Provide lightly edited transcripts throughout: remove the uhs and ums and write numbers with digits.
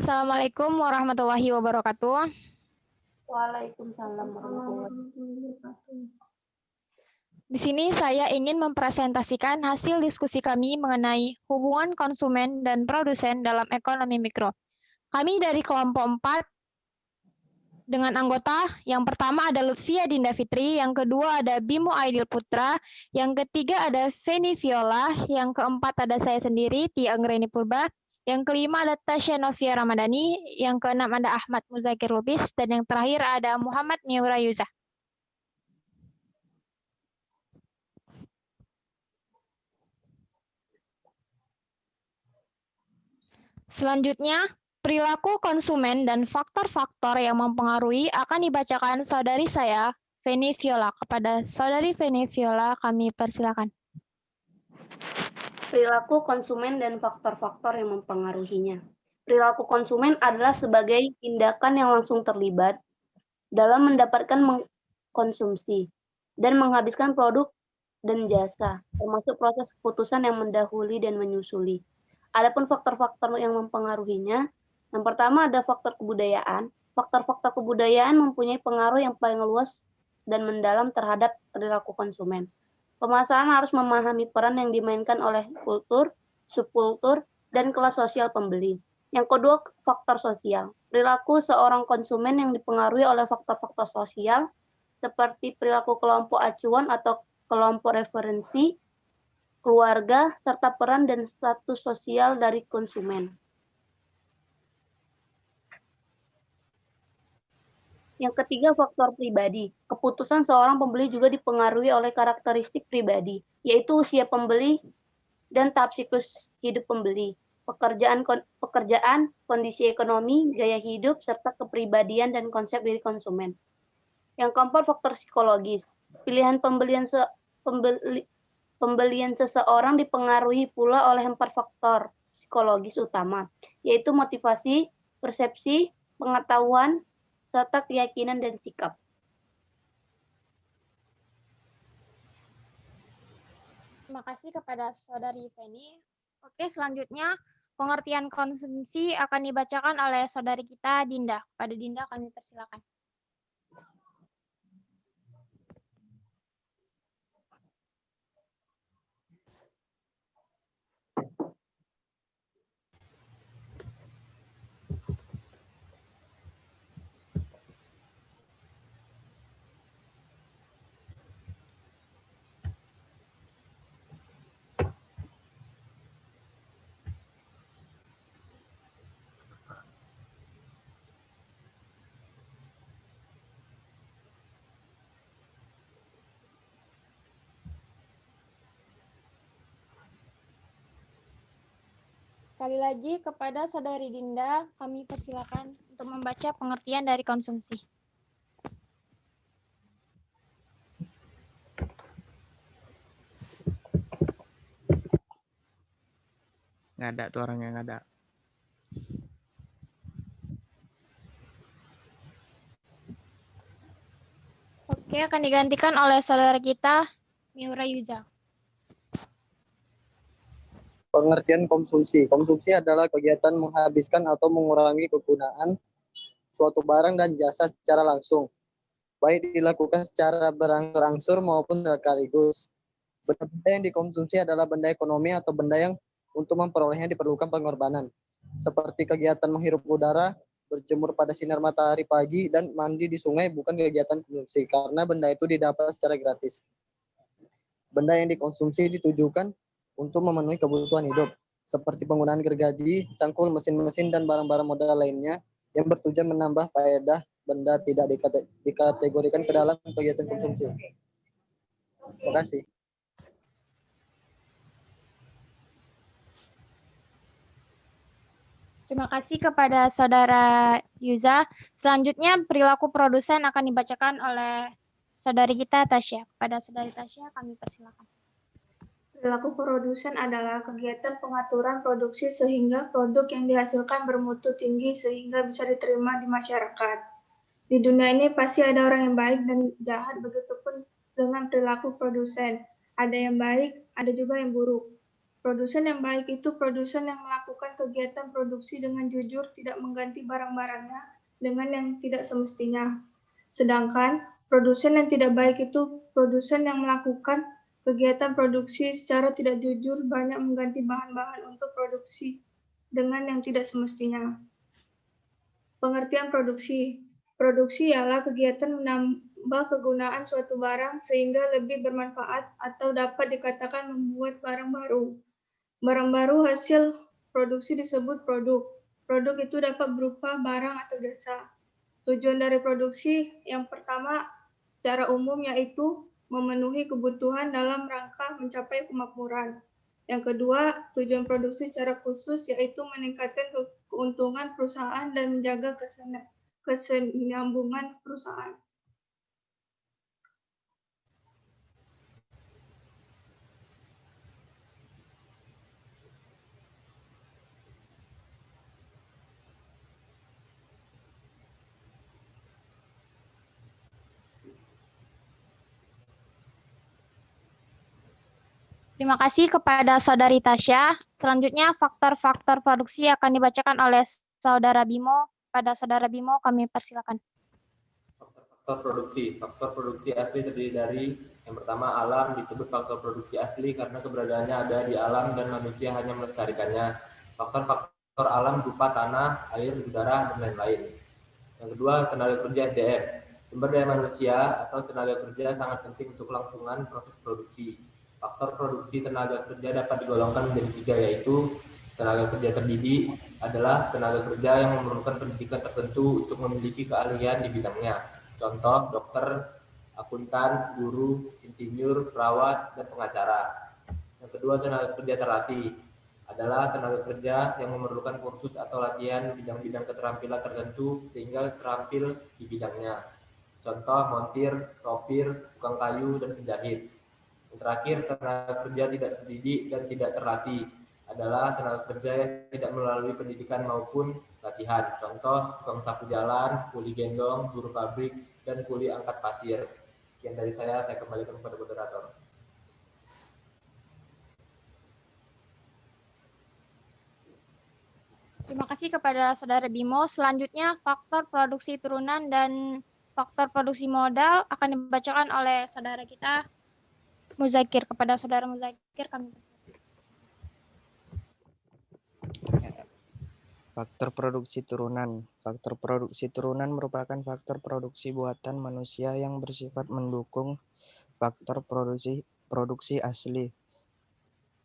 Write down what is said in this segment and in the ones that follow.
Assalamualaikum warahmatullahi wabarakatuh. Waalaikumsalam warahmatullahi wabarakatuh. Di sini saya ingin mempresentasikan hasil diskusi kami mengenai hubungan konsumen dan produsen dalam ekonomi mikro. Kami dari kelompok 4 dengan anggota. Yang pertama ada Lutfia Dinda Fitri, yang kedua ada Bimo Aidil Putra, yang ketiga ada Feni Viola, yang keempat ada saya sendiri, Tia Anggreni Purba, yang kelima ada Tasya Novia Ramadhani, yang keenam ada Ahmad Muzakir Lubis, dan yang terakhir ada Muhammad Miura Yuzah. Selanjutnya, perilaku konsumen dan faktor-faktor yang mempengaruhi akan dibacakan saudari saya, Feni Viola. Kepada saudari Feni Viola, kami persilakan. Perilaku konsumen dan faktor-faktor yang mempengaruhinya. Perilaku konsumen adalah sebagai tindakan yang langsung terlibat dalam mendapatkan konsumsi dan menghabiskan produk dan jasa, termasuk proses keputusan yang mendahului dan menyusuli. Adapun faktor-faktor yang mempengaruhinya, yang pertama ada faktor kebudayaan. Faktor-faktor kebudayaan mempunyai pengaruh yang paling luas dan mendalam terhadap perilaku konsumen. Pemasaran harus memahami peran yang dimainkan oleh kultur, subkultur, dan kelas sosial pembeli. Yang kedua, faktor sosial. Perilaku seorang konsumen yang dipengaruhi oleh faktor-faktor sosial, seperti perilaku kelompok acuan atau kelompok referensi, keluarga, serta peran dan status sosial dari konsumen. Yang ketiga, faktor pribadi. Keputusan seorang pembeli juga dipengaruhi oleh karakteristik pribadi, yaitu usia pembeli dan tahap siklus hidup pembeli, pekerjaan, kondisi ekonomi, gaya hidup, serta kepribadian dan konsep diri konsumen. Yang keempat, faktor psikologis. Pilihan pembelian seseorang dipengaruhi pula oleh 4 faktor psikologis utama, yaitu motivasi, persepsi, pengetahuan, serta keyakinan dan sikap. Terima kasih kepada saudari Feni. Oke, selanjutnya pengertian konsumsi akan dibacakan oleh saudari kita Dinda. Pada Dinda kami persilakan. Sekali lagi kepada saudari Dinda, kami persilakan untuk membaca pengertian dari konsumsi. Nggak ada tuh orang yang nggak ada. Oke, akan digantikan oleh saudara kita, Miura Yuza. Pengertian konsumsi. Konsumsi adalah kegiatan menghabiskan atau mengurangi kegunaan suatu barang dan jasa secara langsung, baik dilakukan secara berangsur-angsur maupun sekaligus. Benda-benda yang dikonsumsi adalah benda ekonomi atau benda yang untuk memperolehnya diperlukan pengorbanan, seperti kegiatan menghirup udara, berjemur pada sinar matahari pagi, dan mandi di sungai bukan kegiatan konsumsi, karena benda itu didapat secara gratis. Benda yang dikonsumsi ditujukan untuk memenuhi kebutuhan hidup, seperti penggunaan gergaji, cangkul, mesin-mesin, dan barang-barang modal lainnya yang bertujuan menambah faedah benda tidak dikategorikan ke dalam kegiatan konsumsi. Terima kasih. Terima kasih kepada saudara Yuza. Selanjutnya perilaku produsen akan dibacakan oleh saudari kita Tasya. Kepada saudari Tasya kami persilakan. Perilaku produsen adalah kegiatan pengaturan produksi sehingga produk yang dihasilkan bermutu tinggi sehingga bisa diterima di masyarakat. Di dunia ini pasti ada orang yang baik dan jahat, begitupun dengan perilaku produsen. Ada yang baik, ada juga yang buruk. Produsen yang baik itu produsen yang melakukan kegiatan produksi dengan jujur, tidak mengganti barang-barangnya dengan yang tidak semestinya. Sedangkan produsen yang tidak baik itu produsen yang melakukan kegiatan produksi secara tidak jujur, banyak mengganti bahan-bahan untuk produksi dengan yang tidak semestinya. Pengertian produksi. Produksi ialah kegiatan menambah kegunaan suatu barang sehingga lebih bermanfaat atau dapat dikatakan membuat barang baru. Barang baru hasil produksi disebut produk. Produk itu dapat berupa barang atau jasa. Tujuan dari produksi yang pertama secara umum yaitu memenuhi kebutuhan dalam rangka mencapai kemakmuran. Yang kedua, tujuan produksi secara khusus yaitu meningkatkan keuntungan perusahaan dan menjaga kesinambungan perusahaan. Terima kasih kepada Saudari Tasya. Selanjutnya, faktor-faktor produksi akan dibacakan oleh Saudara Bimo. Pada Saudara Bimo, kami persilakan. Faktor produksi. Faktor produksi asli terdiri dari yang pertama alam, disebut faktor produksi asli karena keberadaannya ada di alam dan manusia hanya melestarikannya. Faktor-faktor alam berupa tanah, air, udara, dan lain-lain. Yang kedua, tenaga kerja SDM. Sumber daya manusia atau tenaga kerja sangat penting untuk kelangsungan proses produksi. Faktor produksi tenaga kerja dapat digolongkan menjadi tiga, yaitu tenaga kerja terdidik adalah tenaga kerja yang memerlukan pendidikan tertentu untuk memiliki keahlian di bidangnya. Contoh, dokter, akuntan, guru, insinyur, perawat, dan pengacara. Yang kedua, tenaga kerja terlatih adalah tenaga kerja yang memerlukan kursus atau latihan bidang-bidang keterampilan tertentu sehingga terampil di bidangnya. Contoh, montir, sopir, tukang kayu, dan penjahit. Yang terakhir, tenaga kerja tidak terdidik dan tidak terlatih adalah tenaga kerja yang tidak melalui pendidikan maupun latihan. Contoh, tukang sapu jalan, kuli gendong, buruh pabrik, dan kuli angkat pasir. Sekian dari saya kembalikan kepada moderator. Terima kasih kepada Saudara Bimo. Selanjutnya, faktor produksi turunan dan faktor produksi modal akan dibacakan oleh saudara kita, Muzakir. Kepada Saudara Muzakir, kami persilakan. Faktor produksi turunan. Faktor produksi turunan merupakan faktor produksi buatan manusia yang bersifat mendukung faktor produksi asli.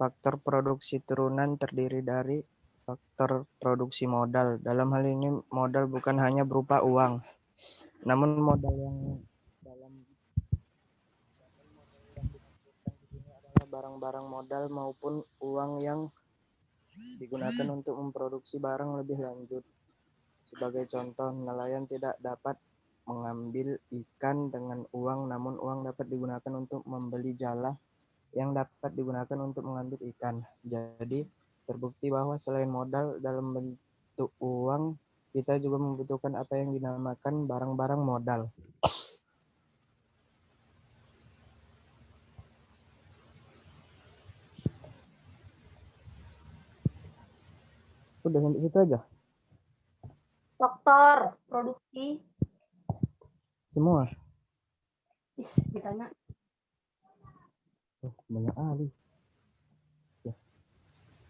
Faktor produksi turunan terdiri dari faktor produksi modal. Dalam hal ini modal bukan hanya berupa uang, namun modal yang dimaksudkan di sini adalah barang-barang modal maupun uang yang digunakan untuk memproduksi barang lebih lanjut. Sebagai contoh, nelayan tidak dapat mengambil ikan dengan uang, namun uang dapat digunakan untuk membeli jala yang dapat digunakan untuk mengambil ikan. Jadi, terbukti bahwa selain modal dalam bentuk uang, kita juga membutuhkan apa yang dinamakan barang-barang modal. Udah sampai situ aja? Faktor produksi. Semua? Ditanya. Banyak ahli. Ya.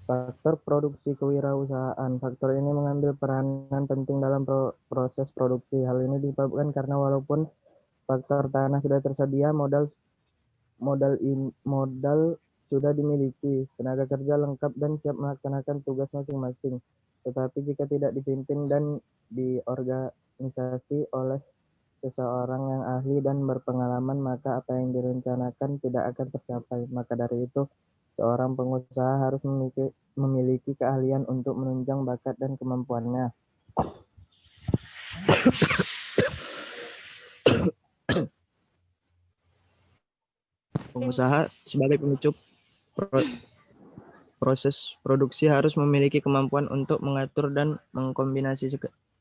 Faktor produksi kewirausahaan. Faktor ini mengambil peranan penting dalam proses produksi. Hal ini disebabkan karena walaupun faktor tanah sudah tersedia, modal sudah dimiliki, tenaga kerja lengkap dan siap melaksanakan tugas masing-masing. Tetapi jika tidak dipimpin dan diorganisasi oleh seseorang yang ahli dan berpengalaman, maka apa yang direncanakan tidak akan tercapai. Maka dari itu, seorang pengusaha harus memiliki keahlian untuk menunjang bakat dan kemampuannya. Pengusaha sebagai pemicu proses produksi harus memiliki kemampuan untuk mengatur dan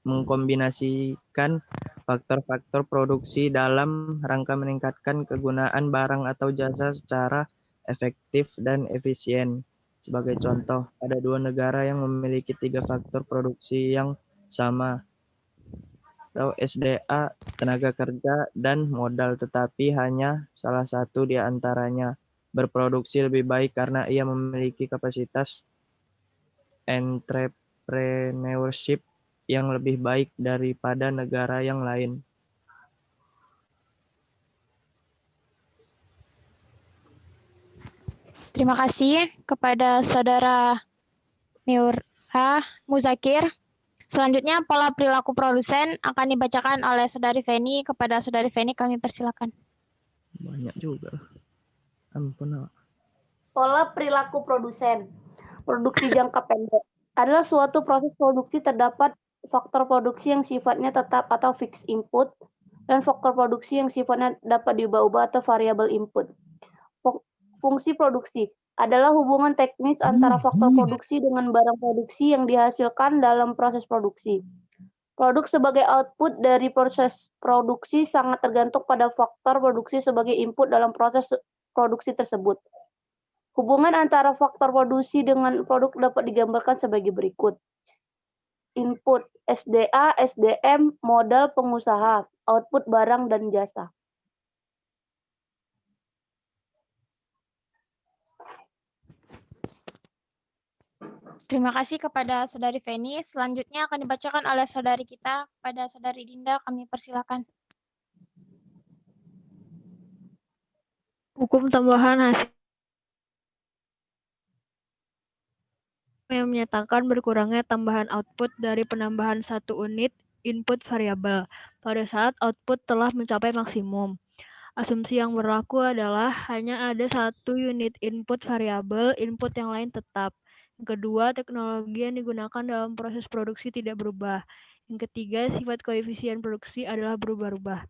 mengkombinasikan faktor-faktor produksi dalam rangka meningkatkan kegunaan barang atau jasa secara efektif dan efisien. Sebagai contoh, ada dua negara yang memiliki 3 faktor produksi yang sama, atau SDA, tenaga kerja, dan modal, tetapi hanya salah satu di antaranya berproduksi lebih baik karena ia memiliki kapasitas entrepreneurship yang lebih baik daripada negara yang lain. Terima kasih kepada Saudara Miura Muzakir. Selanjutnya, pola perilaku produsen akan dibacakan oleh Saudari Feni. Kepada Saudari Feni, kami persilakan. Banyak juga. Ampun. Pola perilaku produsen. Produksi jangka pendek adalah suatu proses produksi. Terdapat faktor produksi yang sifatnya tetap atau fixed input dan faktor produksi yang sifatnya dapat diubah-ubah atau variable input. Fungsi produksi adalah hubungan teknis antara faktor produksi dengan barang produksi yang dihasilkan dalam proses produksi. Produk sebagai output dari proses produksi sangat tergantung pada faktor produksi sebagai input dalam proses produksi tersebut. Hubungan antara faktor produksi dengan produk dapat digambarkan sebagai berikut. Input SDA, SDM, modal pengusaha, output barang dan jasa. Terima kasih kepada Saudari Feni. Selanjutnya akan dibacakan oleh saudari kita. Kepada Saudari Dinda, kami persilakan. Hukum tambahan hasil yang menyatakan berkurangnya tambahan output dari penambahan 1 unit input variabel pada saat output telah mencapai maksimum. Asumsi yang berlaku adalah hanya ada 1 unit input variabel, input yang lain tetap. Yang kedua, teknologi yang digunakan dalam proses produksi tidak berubah. Yang ketiga, sifat koefisien produksi adalah berubah-ubah.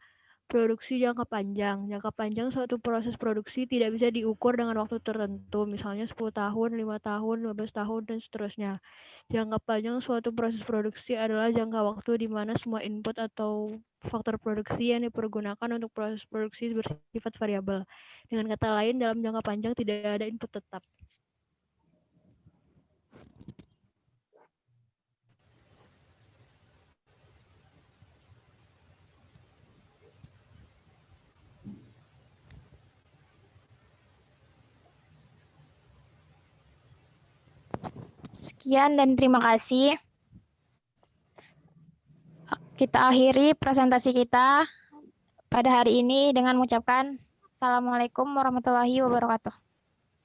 Produksi jangka panjang. Jangka panjang suatu proses produksi tidak bisa diukur dengan waktu tertentu, misalnya 10 tahun, 5 tahun, 15 tahun, dan seterusnya. Jangka panjang suatu proses produksi adalah jangka waktu di mana semua input atau faktor produksi yang dipergunakan untuk proses produksi bersifat variabel. Dengan kata lain, dalam jangka panjang tidak ada input tetap. Sekian dan terima kasih. Kita akhiri presentasi kita pada hari ini dengan mengucapkan Assalamualaikum warahmatullahi wabarakatuh.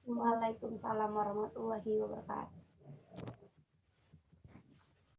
Waalaikumsalam warahmatullahi wabarakatuh.